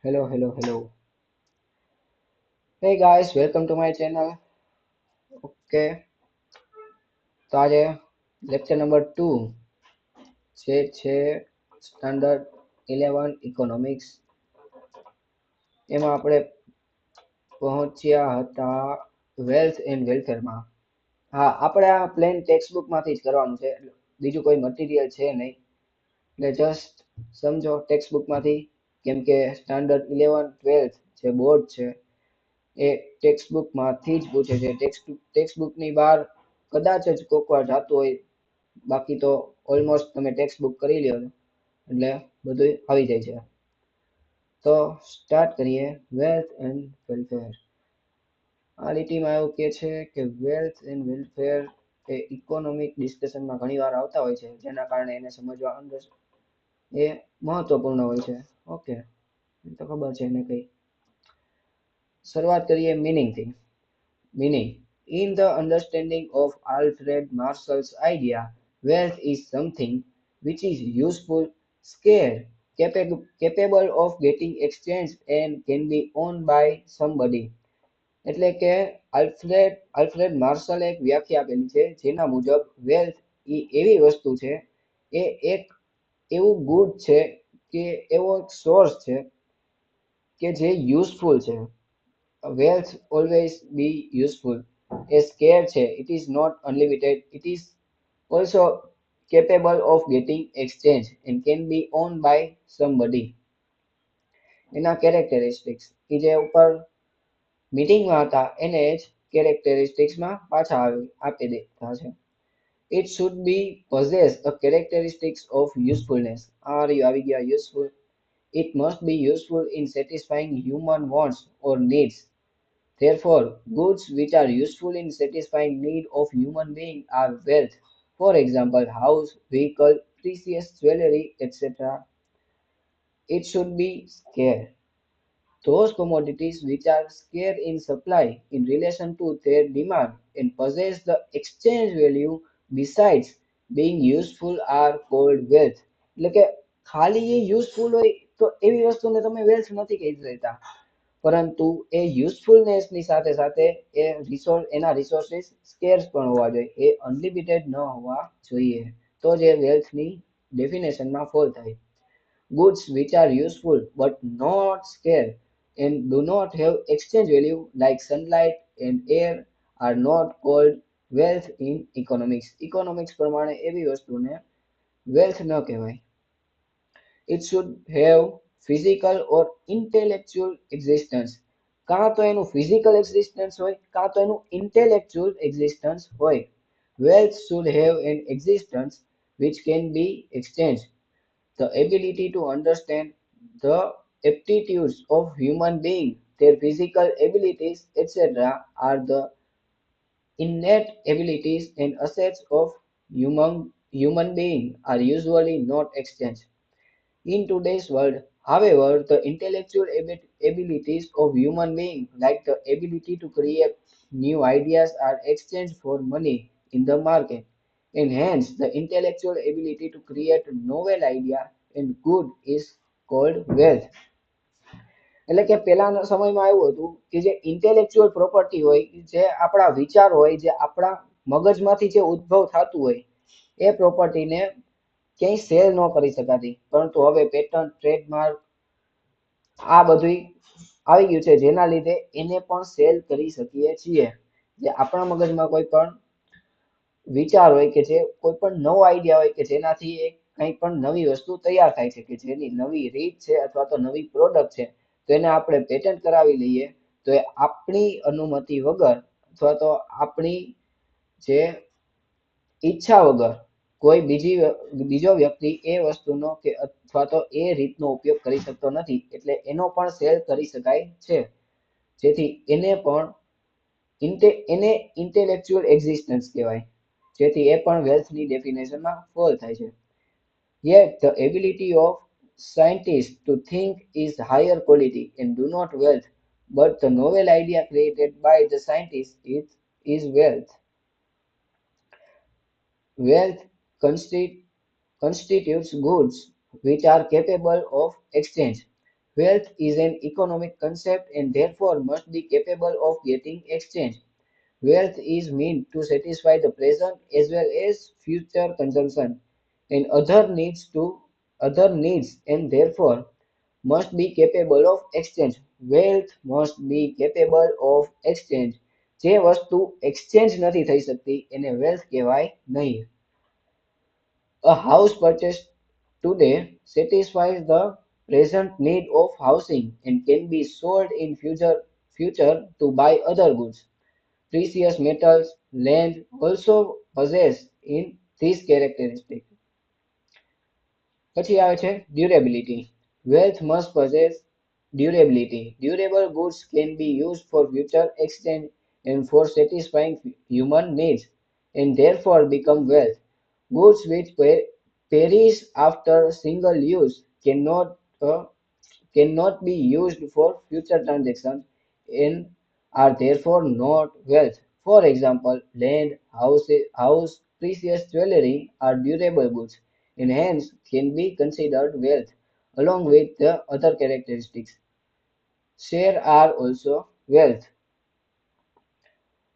Hello, hello, hello. Hey guys, welcome to my channel. Okay, તો આજે lecture number 2 જે છે સ્ટાન્ડર્ડ 11 ઇકોનોમિક્સ. એમાં આપણે પહોંચ્યા હતા વેલ્થ એન્ડ વેલફેરમાં. હા, આપણે આ પ્લેન ટેક્સ્ટબુકમાંથી જ કરવાનું છે, બીજું કોઈ મટીરિયલ છે નહીં. એટલે જસ્ટ સમજો ટેક્સ્ટબુકમાંથી, કેમ કે સ્ટાન્ડર્ડ 11 12 જે બોર્ડ છે એ ટેક્સ્ટબુકમાંથી જ પૂછે છે. ટેક્સ્ટબુકની બહાર કદાચ જ કોક વાર જાતું હોય, બાકી તો ઓલમોસ્ટ તમે ટેક્સ્ટબુક કરી લ્યો એટલે બધું આવી જાય છે. તો સ્ટાર્ટ કરીએ. Wealth and welfare. આ લીટીમાં એવું કહે છે કે વેલ્થ એન્ડ વેલફેર એ ઇકોનોમિક ડિસ્કશનમાં ઘણી વાર આવતા હોય છે, જેના કારણે એને સમજવા એ મહત્વપૂર્ણ હોય છે. ઓકે, તો ખબર છે એને કઈ. શરૂઆત કરીએ મીનિંગથી. Meaning: in the understanding of Alfred Marshall's idea, wealth is something which is useful, scarce, capable of getting exchanged and can be owned by somebody. એટલે કે આલ્ફ્રેડ માર્શલે એક વ્યાખ્યા આપેલી છે, જેના મુજબ વેલ્થ એ એવી વસ્તુ છે, એ એક એવું ગુડ છે કે એવો એક સોર્સ છે કે જે યુઝફુલ છે. Wealth always be useful. A scarce છે, it is not unlimited, it is also capable of getting exchanged and can be owned by somebody. એના કેરેક્ટરિસ્ટિક્સ એ જે ઉપર મીટિંગમાં હતા એને જ કેરેક્ટરિસ્ટિક્સમાં પાછા આપી દીધા છે. It should be possess a characteristics of usefulness. આવી ગયા useful. It must be useful in satisfying human wants or needs. Therefore, goods which are useful in satisfying need of human being are wealth. For example, house, vehicle, precious jewelry, etc. It should be scarce. Those commodities which are scarce in supply in relation to their demand and possess the exchange value besides being useful are called wealth. એટલે કે ખાલી એ useful હોય તો એવી વસ્તુને તમે wealth નથી કહી દેતા, પરંતુ એ યુઝફુલનેસની સાથે સાથે એના રિસોર્સિસ સ્કેર્સ પણ હોવા જોઈએ, એ અનલિમિટેડ ન હોવા જોઈએ, તો જ એ વેલ્થની ડેફિનેશનમાં ફોલ થાય. Goods which are useful but not scarce and do not have exchange value like sunlight and air are not called wealth in economics. Economics પ્રમાણે એવી વસ્તુને wealth ન કહેવાય. It should have physical or intellectual existence. કાં તો એનું physical existence હોય, કાં તો એનું intellectual existence હોય. Wealth should have an existence which can be exchanged. The ability to understand the aptitudes of human beings, their physical abilities, etc. are the innate abilities and assets of human being are usually not exchanged. In today's world, however, the intellectual abilities of human beings, like the ability to create new ideas, are exchanged for money in the market, and hence the intellectual ability to create novel idea and good is called wealth. એટલે કે પહેલાના સમયમાં એવું હતું કે જે intellectual property હોય, જે આપણા વિચાર હોય, જે આપણા મગજમાંથી જે ઉદ્ભવ થતું હોય, એ પ્રોપર્ટીને ક્યાંય સેલ ન કરી શકાતી, પરંતુ હવે પેટન્ટ, ટ્રેડમાર્ક આ બધું આવી ગયું છે, જેના લીધે એને પણ સેલ કરી શકીએ છીએ. જે આપણા મગજમાં કોઈ પણ વિચાર હોય, કે જે કોઈ પણ નવો આઈડિયા હોય, કે જેનાથી એક કંઈ પણ નવી વસ્તુ તૈયાર થાય છે, કે જેની નવી રીત છે અથવા તો નવી પ્રોડક્ટ છે, તો એને આપણે પેટન્ટ કરાવી લઈએ તો એ આપણી અનુમતિ વગર અથવા તો આપણી જે ઈચ્છા વગર કોઈ બીજો વ્યક્તિ એ વસ્તુનો કે અથવા તો એ રીતનો ઉપયોગ કરી શકતો નથી, એટલે એનો પણ સેલ કરી શકાય છે, જેથી એને ઇન્ટેલેક્ચ્યુઅલ એક્ઝિસ્ટન્સ કહેવાય, જેથી એ પણ વેલ્થની ડેફિનેશનમાં ફોલ થાય છે. Yet the ability of scientists to think is higher quality and do not wealth, but the novel idea created by the scientist is wealth. Wealth constitutes goods which are capable of exchange. Wealth is an economic concept and therefore must be capable of getting exchanged. Wealth is meant to satisfy the present as well as future consumption and other needs and therefore must be capable of exchange. Wealth must be capable of exchange. જે વસ્તુ exchange નથી થઈ શકતી એને wealth કહેવાય નહીં. A house purchased today satisfies the present need of housing and can be sold in future to buy other goods. Precious metals, land also possess in these characteristics. પછી આવે છે durability. Wealth must possess durability. Durable goods can be used for future exchange and for satisfying human needs and therefore become wealth. Goods which perish after single use cannot be used for future transactions and are therefore not wealth. For example, land, house, precious jewelry are durable goods and hence can be considered wealth along with the other characteristics. Share are also wealth.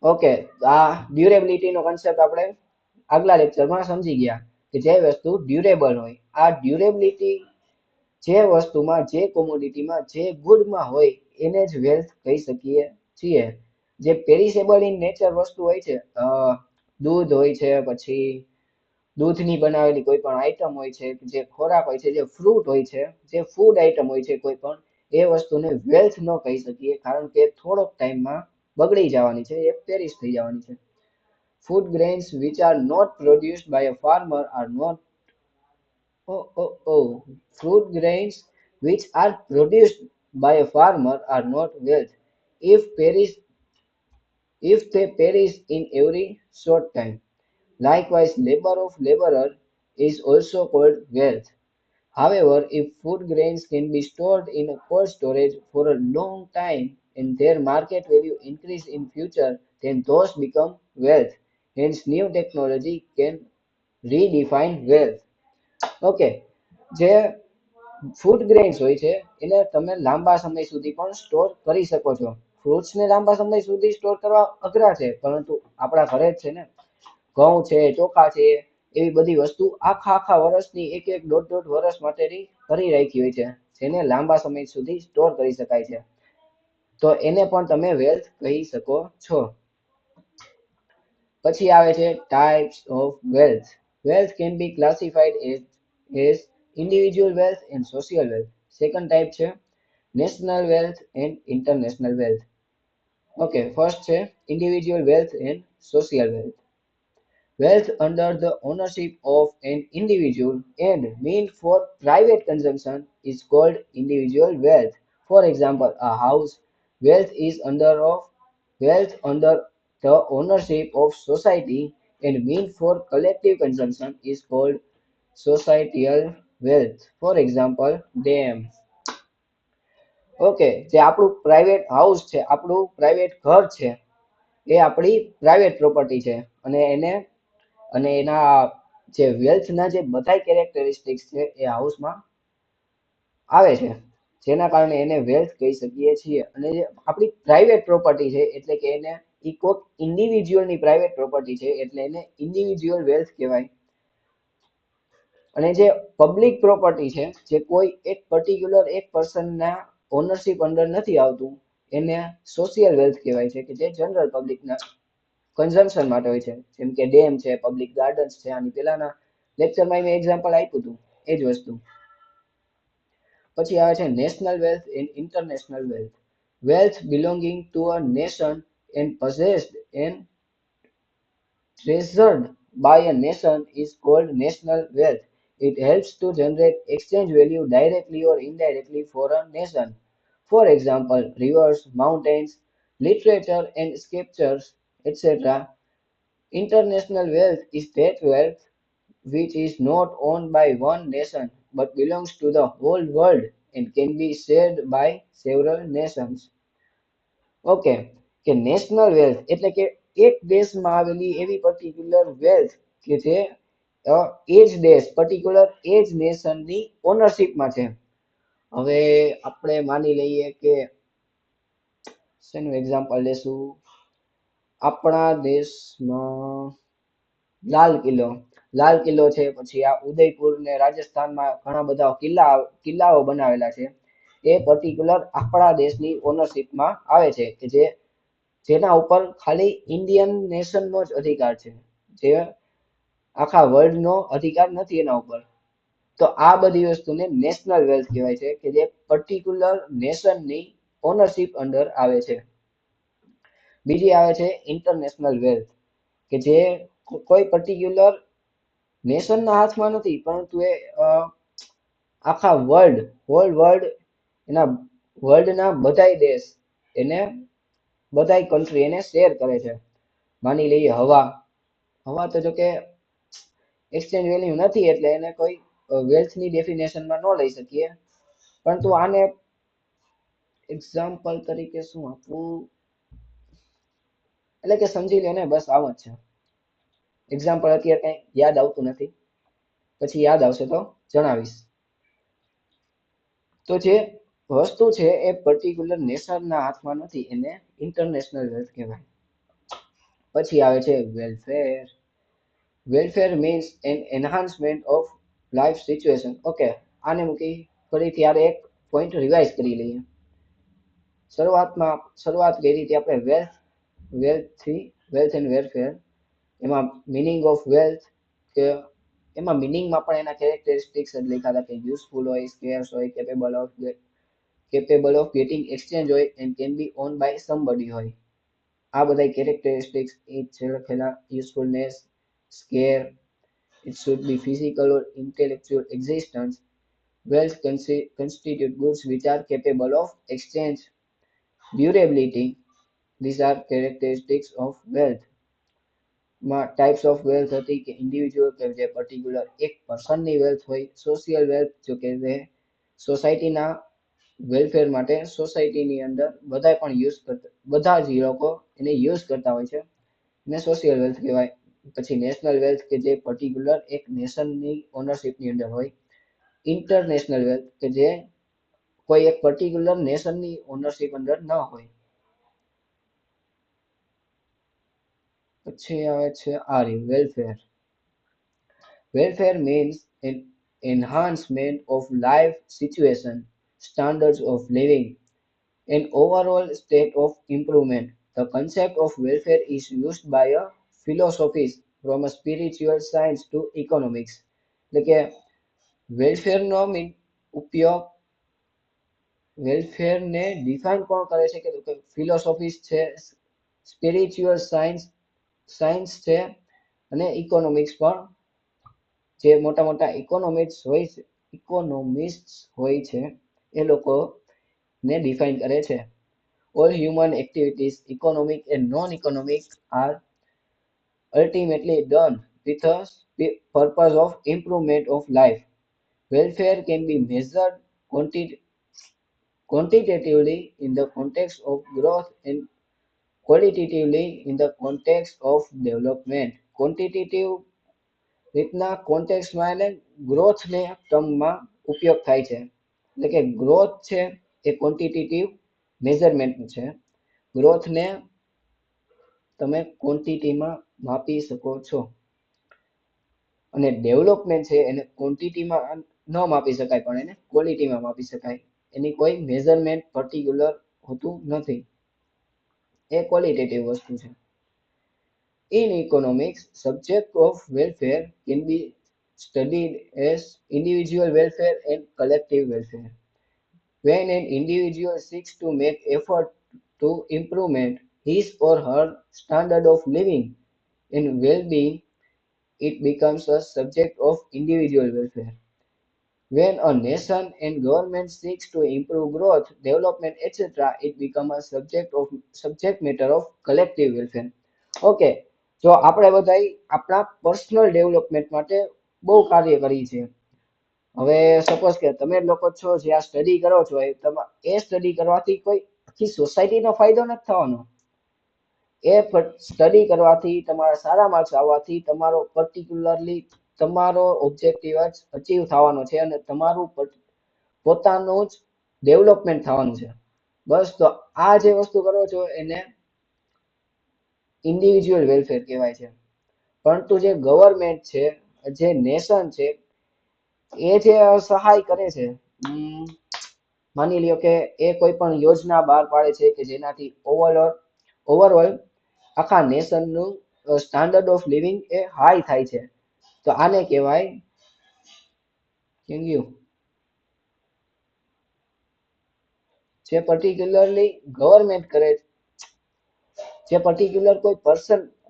Okay, આ ડ્યુરેબિલિટીનો concept આપણે આગલા લેક્ચરમાં સમજી ગયા કે જે વસ્તુ durable હોય, આ ડ્યુરેબિલિટી જે વસ્તુમાં જે કોમોડિટીમાં જે ગુડમાં હોય એને જ વેલ્થ કહી શકીએ છીએ. જે પેરિસેબલ ઇન નેચર વસ્તુ હોય છે, દૂધ હોય છે, પછી દૂધની બનાવેલી કોઈ પણ આઈટમ હોય છે, જે ખોરાક હોય છે, જે ફ્રૂટ હોય છે, જે ફૂડ આઈટમ હોય છે કોઈ પણ, એ વસ્તુને વેલ્થ ન કહી શકીએ કારણ કે થોડોક ટાઈમમાં બગડી જવાની છે, એ પેરિસ થઈ જવાની છે. Food grains which are not produced by a farmer are not fruit grains which are produced by a farmer are not wealth if they perish in every short time. Likewise, labor of laborer is also called wealth. However, if food grains can be stored in a cold storage for a long time and their market value increase in future, then those become wealth. Hence, new technology can redefine wealth. Okay, જે food grains હોય છે એને તમે લાંબા સમય સુધી પણ store કરી શકો છો. ફ્રૂટ્સને લાંબા સમય સુધી સ્ટોર કરવા અઘરા છે, પરંતુ આપણા ઘરે જ છે ને ઘઉં છે, ચોખા છે, એવી બધી વસ્તુ આખા વર્ષની એક દોઢ વર્ષ માટેની ભરી રાખી હોય છે, જેને લાંબા સમય સુધી સ્ટોર કરી શકાય છે, તો એને પણ તમે વેલ્થ કહી શકો છો. પછી આવે છે types of wealth. Wealth can be classified as individual wealth and social wealth. Second type છે national wealth and international wealth. Okay, first છે individual wealth and social wealth. Wealth under the ownership of an individual and meant for private consumption is called individual wealth. For example, a house. Wealth under the ownership of society and meant for collective consumption is called societal wealth. For example, dam. Okay, જે આપણું private house છે, આપણું private ઘર છે, એ આપણી private property છે અને એના જે વેલ્થના જે બધાય કેરેક્ટરિસ્ટિક્સ છે એ હાઉસમાં આવે છે, જેના કારણે એને વેલ્થ કહી શકીએ છીએ. અને જે આપણી પ્રાઇવેટ પ્રોપર્ટી છે એટલે કે એને કોઈક ઇન્ડિવિજ્યુઅલની પ્રાઇવેટ પ્રોપર્ટી છે એટલે એને ઇન્ડિવિજ્યુઅલ વેલ્થ કહેવાય. અને જે પબ્લિક પ્રોપર્ટી છે, જે કોઈ એક પર્ટિક્યુલર એક પર્સનના ઓનરશિપ અંડર નથી આવતું, એને સોશિયલ વેલ્થ કહેવાય છે, કે જે જનરલ પબ્લિકના કન્ઝમ્પશન માટે હોય છે, જેમ કે ડેમ છે, પબ્લિક ગાર્ડન્સ છે. આની પહેલાના લેક્ચરમાં મેં એક્ઝામ્પલ આપ્યું હતું, એ જ વસ્તુ. પછી આવે છે national wealth and international wealth. Wealth belonging to a nation and possessed and treasured by a nation is called national wealth. It helps to generate exchange value directly or indirectly for a nation. For example, rivers, mountains, literature and sculptures, etc. International wealth is that wealth which is not owned by one nation but belongs to the whole world and can be shared by several nations. Okay, કે national wealth એટલે કે એક દેશમાં આવેલી એવી particular wealth કે જે એ જ દેશ પર્ટિક્યુલર એ જ નેશનની ઓનરશિપમાં છે. હવે આપણે માની લઈએ કે શેનું એક્ઝામ્પલ લેશું, આપણા દેશમાં લાલ કિલ્લો છે, પછી આ ઉદયપુર ને રાજસ્થાનમાં ઘણા બધા કિલ્લાઓ બનાવેલા છે. એ પર્ટિક્યુલર આપણા દેશની ઓનરશિપમાં આવે છે કે જેના ઉપર ખાલી ઇન્ડિયન નેશનનો જ અધિકાર છે, જે આખા વર્લ્ડનો અધિકાર નથી એના ઉપર. તો આ બધી વસ્તુને નેશનલ વેલ્થ કહેવાય છે કે જે પર્ટિક્યુલર નેશનની ઓનરશિપ અંડર આવે છે. બીજી આવે છે ઇન્ટરનેશનલ વેલ્થ કે જે કોઈ પર્ટિક્યુલર નેશનના હાથમાં નથી, પરંતુ એ આખા હોલ વર્લ્ડ એના વર્લ્ડના બધાય દેશ એને બધાય કન્ટ્રી એને શેર કરે છે. માની લઈએ હવા તો જો કે એક્સચેન્જ વેલ્યુ નથી એટલે એને કોઈ વેલ્થની ડેફિનેશનમાં ન લઈ શકીએ, પરંતુ આને એક્ઝામ્પલ તરીકે શું આપવું, એટલે કે સમજી લો ને, બસ આમ જ છે. એક્ઝામ્પલ અત્યારે કઈ યાદ આવતું નથી, પછી યાદ આવશે તો જણાવીશ. તો જે વસ્તુ છે એ પર્ટિક્યુલર નેશનના હાથમાં નથી, એને ઇન્ટરનેશનલ વેલ્થ કહેવાય. પછી આવે છે welfare. Welfare means an enhancement of life situation. Okay, આને મૂકી ફરીથી યાર એક પોઈન્ટ રિવાઇઝ કરી લઈએ. શરૂઆત કરી હતી આપણે વેલ્થ એન્ડ વેલફેર. એમાં મિનિંગ ઓફ વેલ્થ કે એમાં મિનિંગમાં પણ એના કેરેક્ટરિસ્ટિક્સ જ લખ્યા હતા કે યુઝફુલ હોય, સ્કેર્સ હોય, કેપેબલ ઓફ ગેટિંગ એક્સચેન્જ હોય, and can be owned by somebody હોય. આ બધા કેરેક્ટરિસ્ટિક્સ એ છે લખેલા. Usefulness, scarce, it should be physical or intellectual existence. Wealth constitute goods which are capable of exchange. Durability, these are characteristics of wealth. Types of wealth હતી કે individual કે જે પર્ટિક્યુલર એક પર્સનની વેલ્થ હોય, સોશિયલ વેલ્થ જો કે જે સોસાયટીના વેલફેર માટે સોસાયટીની અંદર બધા જ લોકો એને યુઝ કરતા હોય છે, એને સોશિયલ વેલ્થ કહેવાય. પછી નેશનલ વેલ્થ કે જે પર્ટિક્યુલર એક નેશનની ઓનરશિપની અંદર હોય. ઇન્ટરનેશનલ વેલ્થ કે જે કોઈ એક પર્ટિક્યુલર નેશનની ઓનરશિપ અંદર ન હોય. પછી આવે છે welfare. Welfare means an enhancement of life situation, standards of living, an overall state of improvement. The concept of welfare is used by a philosophies from a spiritual science to economics. એટલે કે વેલફેરનો ઉપયોગ વેલફેરને define કોણ કરે છે કે ફિલોસોફીસ છે, spiritual science છે, અને ઇકોનોમિક્સ પણ, જે મોટા મોટા ઇકોનોમિસ્ટ હોય છે એ લોકો ને ડિફાઇન કરે છે. All human activities, economic and non-economic, are ultimately done with a purpose of improvement of life. Welfare can be measured quantitatively in the context of growth and qualitatively in the context of development. Quantitative રીતના કોન્ટેક્સમાં એને ગ્રોથને ટર્મમાં ઉપયોગ થાય છે. એટલે કે growth છે એ quantitative measurement છે. ગ્રોથને તમે ક્વોન્ટિટીમાં માપી શકો છો, અને ડેવલપમેન્ટ છે એને ક્વોન્ટિટીમાં ન માપી શકાય, પણ એને ક્વોલિટીમાં માપી શકાય. એની કોઈ મેઝરમેન્ટ પર્ટિક્યુલર હોતું નથી, એ ક્વોલિટેટિવ વસ્તુ છે. In economics, subject of welfare can be studied as individual welfare and collective welfare. When an individual seeks to make effort to improvement his or her standard of living and well-being, it becomes a subject of individual welfare. When a nation and government seeks to improve growth, development, etc., it becomes a subject matter of collective welfare. Okay, જો આપણે બધા આપણા personal development માટે બહુ કાર્ય કરી છે. હવે સપોઝ કે તમે લોકો છો જે આ સ્ટડી કરો છો, એ સ્ટડી કરવાથી કોઈ આખી સોસાયટીનો ફાયદો નથી થવાનો. એ સ્ટડી કરવાથી, તમારા સારા માર્ક્સ આવવાથી તમારો પર્ટિક્યુલરલી તમારો ઓબ્જેક્ટિવ જ અચીવ થવાનો છે, અને તમારું પોતાનું જ ડેવલપમેન્ટ થવાનું છે. બસ તો આ જે વસ્તુ કરો છો એને ઇન્ડિવિજ્યુઅલ વેલફેર કહેવાય છે. પરંતુ જે ગવર્મેન્ટ છે, જે નેશન છે, એ જે સહાય કરે છે, માની લ્યો કે એ કોઈ પણ યોજના બહાર પાડે છે કે જેનાથી ઓવરઓલ આખા નેશનનું સ્ટાન્ડર્ડ ઓફ લિવિંગ એ હાઈ થાય છે, તો આને કહેવાય કેન્યુ. જે પર્ટિક્યુલરલી ગવર્મેન્ટ કરે, જે પર્ટિક્યુલર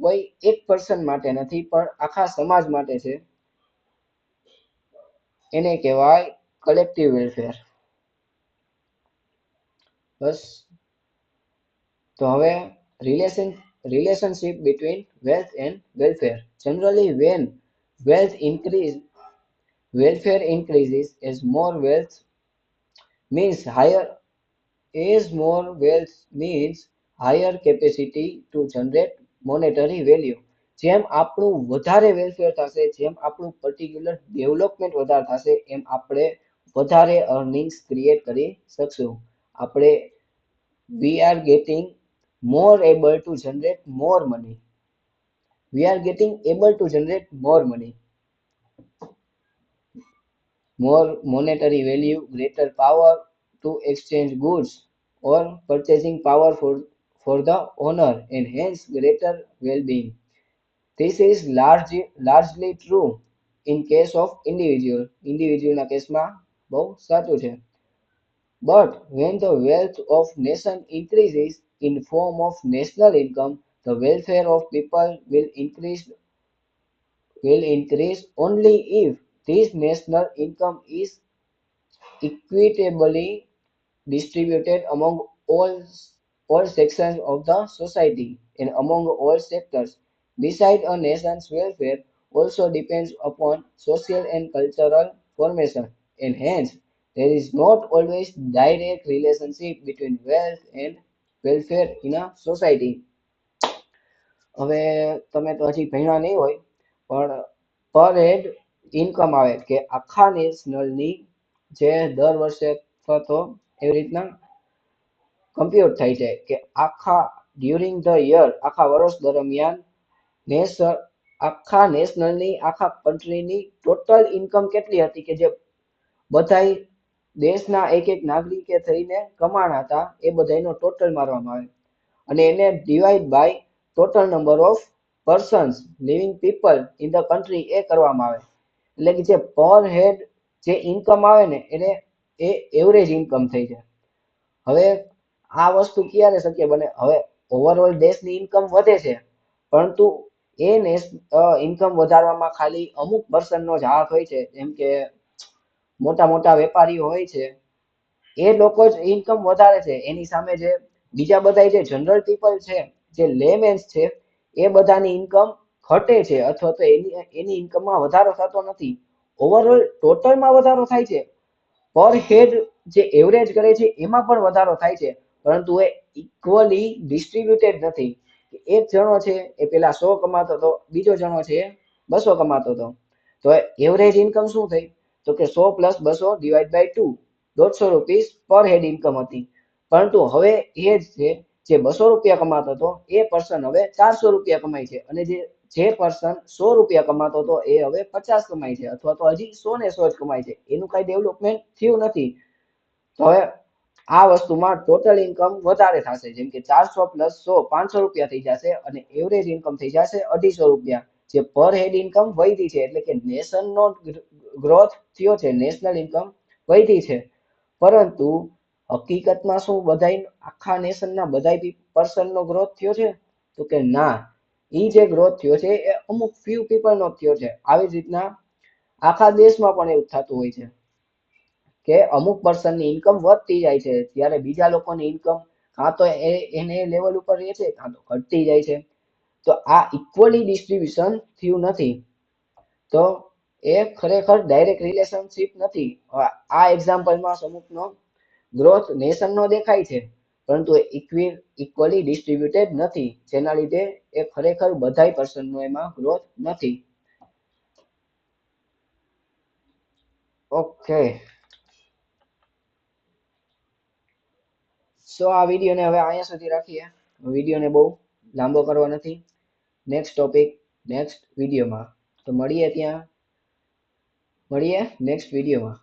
કોઈ એક પર્સન માટે નથી પણ આખા સમાજ માટે છે, એને કહેવાય કલેક્ટિવ વેલફેર. બસ તો હવે relationship between wealth and welfare. Generally, when wealth increase, welfare increases as more wealth means higher as more wealth means higher capacity to generate monetary value. જેમ આપણું વધારે વેલફેર થશે, જેમ આપણું પર્ટિક્યુલર ડેવલપમેન્ટ વધારે થશે, એમ આપણે વધારે અર્નિંગ્સ ક્રિએટ કરી શકશું. આપણે we are getting more able to generate more money. We are getting able to generate more money. More monetary value, greater power to exchange goods, or purchasing power for the owner, and hence greater well-being. This is largely true in case of individual. Individual ના કેસમાં બહુ સાચું છે. But when the wealth of nation increases in form of national income, the welfare of people will increase only if this national income is equitably distributed among all sections of the society and among all sectors. Besides, a nation's welfare also depends upon social and cultural formation, and hence there is not always direct relationship between wealth and welfare in a society. હવે તમે તો હજી ભણ્યા નહીં હોય, પણ પર હેડ income આવે કે આખા નેશનલની જે દર વર્ષે અથવા તો એવી રીતના કમ્પ્યુટ થાય છે કે આખા ડ્યુરિંગ ધ યર, આખા વર્ષ દરમિયાન આખા નેશનલની, આખા કન્ટ્રીની ટોટલ ઇન્કમ કેટલી હતી કે જે બધાય દેશના એક એક નાગરિકે થઈને કમાણા હતા, એ બધાયનો ટોટલ મારવામાં આવે અને એને divide by total number of persons living people in the country એ કરવામાં આવે. એટલે કે જે પર હેડ જે ઇન્કમ આવે ને એને એ એવરેજ ઇન્કમ થઈ જાય. હવે આ વસ્તુ ક્યારે શક્ય બને? હવે ઓવરઓલ દેશની ઇન્કમ વધે છે, પરંતુ એ ઇન્કમ વધારવામાં ખાલી અમુક પર્સનનો જ હાથ હોય છે, જેમ કે મોટા મોટા વેપારીઓ હોય છે, એ લોકો જ ઇન્કમ વધારે છે. એની સામે જે બીજા બધા જે જનરલ પીપલ છે, જે લેમેન્સ છે, એ બધાની ઇન્કમ ઘટે છે અથવા તો એની ઇન્કમમાં વધારો થતો નથી. ઓવરઓલ ટોટલમાં વધારો થાય છે, પર હેડ જે એવરેજ કરે છે એમાં પણ વધારો થાય છે, પરંતુ એ ઇક્વલી ડિસ્ટ્રીબ્યુટેડ નથી. એક જણો છે એ પેલા 100 કમાતો હતો, બીજો જણો છે 200 કમાતો હતો, તો એવરેજ ઇન્કમ શું થઈ? તો કે 100 + 200 ડિવાઈડ બાય 2, 150 રૂપીસ પર હેડ ઇન્કમ હતી. પરંતુ હવે એ જે 200 રૂપિયા કમાતો હતો એ પર્સન હવે 400 રૂપિયા કમાય છે, અને જે પર્સન 100 રૂપિયા કમાતો હતો એ હવે 50 કમાય છે, અથવા તો હજી 100 ને 100 જ કમાય છે. એનું કઈ ડેવલપમેન્ટ થયું નથી. તો હવે આ વસ્તુમાં ટોટલ ઇન્કમ વધારે થશે, જેમ કે 400 + 100 500 રૂપિયા થઈ જશે, અને એવરેજ ઇન્કમ થઈ જશે 250 રૂપિયા. જે પર હેડ ઇન્કમ વધી છે, એટલે કે નેશનનો ગ્રોથ થયો છે, નેશનલ ઇન્કમ વધી છે. પરંતુ હકીકતમાં શું બધાય આખા નેશનના બધાય પર્સનનો ગ્રોથ થયો છે? તો કે ના, એ જે ગ્રોથ થયો છે એ અમુક ફ્યુ પીપલનો થયો છે. આવી જ રીતના આખા દેશમાં પણ એવું થતું હોય છે કે અમુક પર્સનની ઇન્કમ વધતી જાય છે, જ્યારે બીજા લોકોની ઇન્કમ કાં તો એને લેવલ ઉપર રહે છે, કાં તો ઘટતી જાય છે. તો આ ઇક્વલી ડિસ્ટ્રીબ્યુશન થયું નથી, તો એ ખરેખર ડાયરેક્ટ રિલેશનશિપ નથી. આ એક્ઝામ્પલમાં અમુકનો ગ્રોથ નેશનનો દેખાય છે, પરંતુ એ ઇક્વલી ડિસ્ટ્રીબ્યુટેડ નથી, જેના લીધે એ ખરેખર બધાય પર્સનનો એમાં ગ્રોથ નથી. ઓકે, સો આ વિડીયોને હવે અહીંયા સુધી રાખીએ. વિડીયોને બહુ લાંબો કરવો નથી. નેક્સ્ટ ટોપિક નેક્સ્ટ વિડીયોમાં. તો મળીએ નેક્સ્ટ વિડીયોમાં.